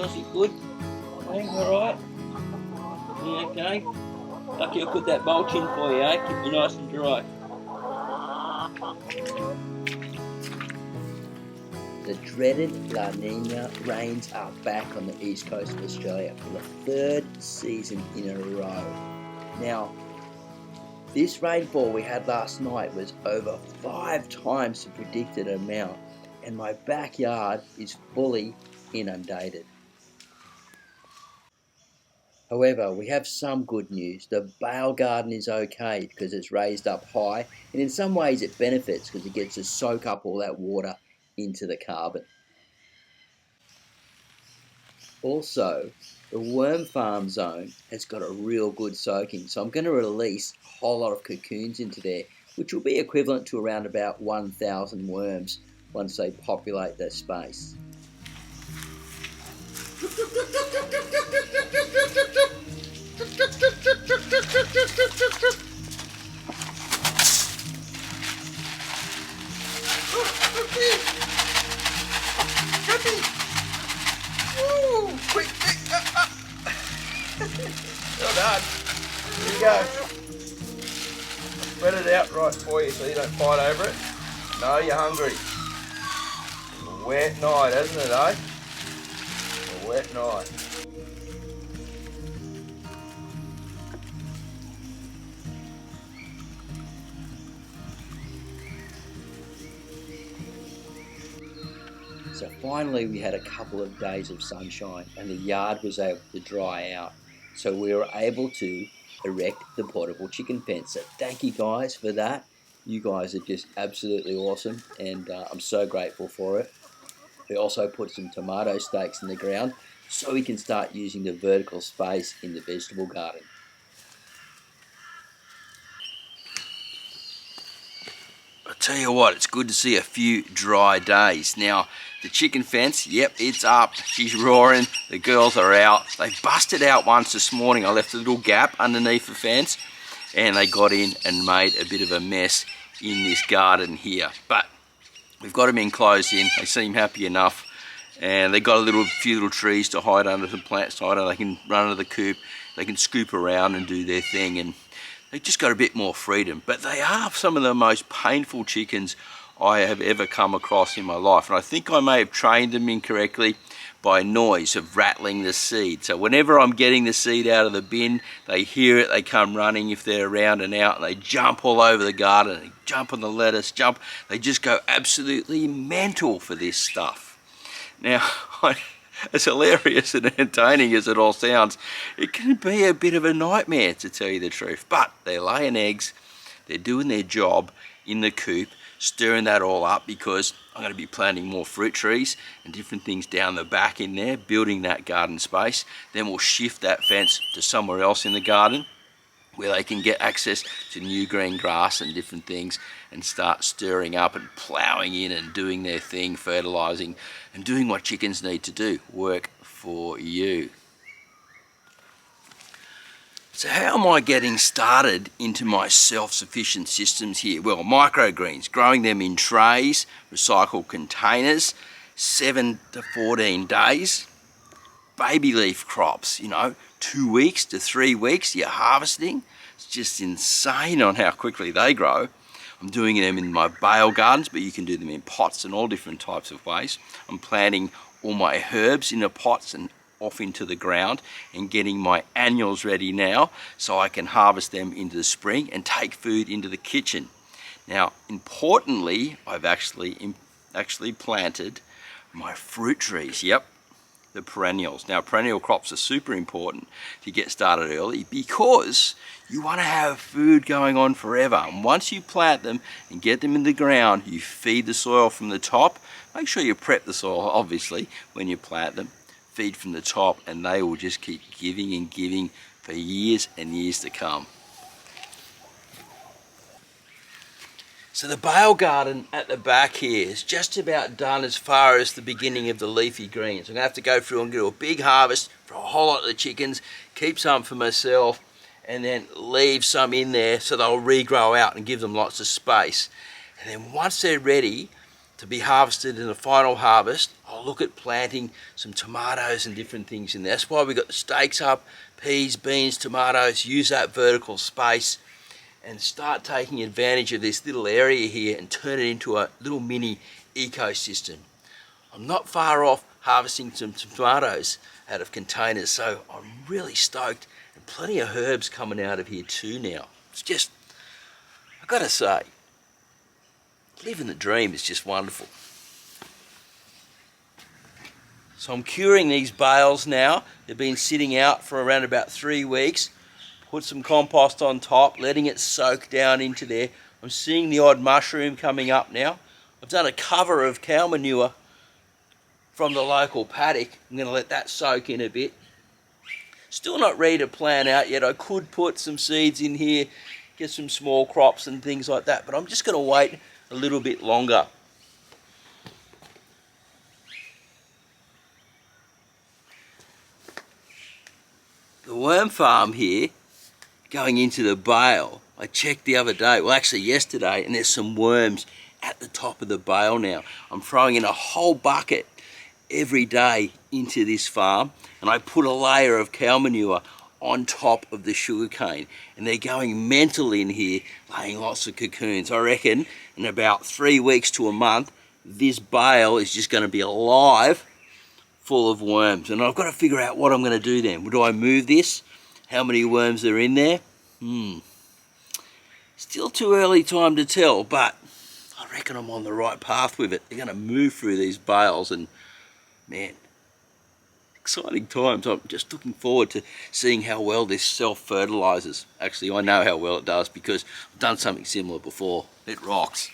How's it good? Hey, alright? Yeah, okay. Lucky I put that mulch in for you, eh? Keep you nice and dry. The dreaded La Nina rains are back on the east coast of Australia for the third season in a row. Now, this rainfall we had last night was over 5 times the predicted amount, and my backyard is fully inundated. However, we have some good news. The bale garden is okay because it's raised up high, and in some ways it benefits because it gets to soak up all that water into the carbon. Also, the worm farm zone has got a real good soaking, so I'm going to release a whole lot of cocoons into there, which will be equivalent to around about 1,000 worms once they populate their space. Quick, well done. Here you go. Spread it out right for you so you don't fight over it. No, you're hungry. A wet night, hasn't it, eh? A wet night. So finally we had a couple of days of sunshine and the yard was able to dry out. So we were able to erect the portable chicken fence. So thank you guys for that. You guys are just absolutely awesome and I'm so grateful for it. We also put some tomato stakes in the ground so we can start using the vertical space in the vegetable garden. I tell you what, it's good to see a few dry days. Now, the chicken fence, yep, it's up. She's roaring. The girls are out. They busted out once this morning. I left a little gap underneath the fence and they got in and made a bit of a mess in this garden here. But we've got them enclosed in. They seem happy enough. And they got a few little trees to hide under, some plants to hide under. They can run under the coop. They can scoop around and do their thing. And they just got a bit more freedom. But they are some of the most painful chickens I have ever come across in my life. And I think I may have trained them incorrectly by noise of rattling the seed. So whenever I'm getting the seed out of the bin, they hear it, they come running if they're around and out, and they jump all over the garden, they jump on the lettuce, they just go absolutely mental for this stuff. Now, as hilarious and entertaining as it all sounds, it can be a bit of a nightmare, to tell you the truth. But they're laying eggs, they're doing their job in the coop, stirring that all up because I'm going to be planting more fruit trees and different things down the back in there, building that garden space. Then we'll shift that fence to somewhere else in the garden where they can get access to new green grass and different things and start stirring up and ploughing in and doing their thing, fertilising and doing what chickens need to do, work for you. So how am I getting started into my self-sufficient systems here? Well, microgreens, growing them in trays, recycled containers, 7 to 14 days. Baby leaf crops, 2 weeks to 3 weeks you're harvesting. It's just insane on how quickly they grow. I'm doing them in my bale gardens, but you can do them in pots and all different types of ways. I'm planting all my herbs in the pots and off into the ground and getting my annuals ready now so I can harvest them into the spring and take food into the kitchen. Now, importantly, I've actually planted my fruit trees. Yep, the perennials. Now, perennial crops are super important to get started early because you want to have food going on forever. And once you plant them and get them in the ground, you feed the soil from the top. Make sure you prep the soil, obviously, when you plant them. Feed from the top, and they will just keep giving and giving for years and years to come. So the bale garden at the back here is just about done as far as the beginning of the leafy greens. I'm going to have to go through and do a big harvest for a whole lot of the chickens, keep some for myself, and then leave some in there so they'll regrow out and give them lots of space. And then once they're ready, to be harvested in the final harvest, I'll look at planting some tomatoes and different things in there. That's why we got the stakes up, peas, beans, tomatoes, use that vertical space and start taking advantage of this little area here and turn it into a little mini ecosystem. I'm not far off harvesting some tomatoes out of containers, so I'm really stoked, and plenty of herbs coming out of here too now. It's just, I've got to say, living the dream is just wonderful. So I'm curing these bales now. They've been sitting out for around about 3 weeks. Put some compost on top, letting it soak down into there. I'm seeing the odd mushroom coming up now. I've done a cover of cow manure from the local paddock. I'm going to let that soak in a bit. Still not ready to plant out yet. I could put some seeds in here, get some small crops and things like that, but I'm just going to wait a little bit longer. The worm farm here, going into the bale, I checked the other day, well actually yesterday, and there's some worms at the top of the bale now. I'm throwing in a whole bucket every day into this farm, and I put a layer of cow manure on top of the sugarcane, and they're going mental in here, laying lots of cocoons. I reckon in about 3 weeks to a month, this bale is just going to be alive, full of worms. And I've got to figure out what I'm going to do then. Do I move this? How many worms are in there? Still too early time to tell, but I reckon I'm on the right path with it. They're going to move through these bales, and man, exciting times. I'm just looking forward to seeing how well this self-fertilizes. Actually, I know how well it does because I've done something similar before. It rocks.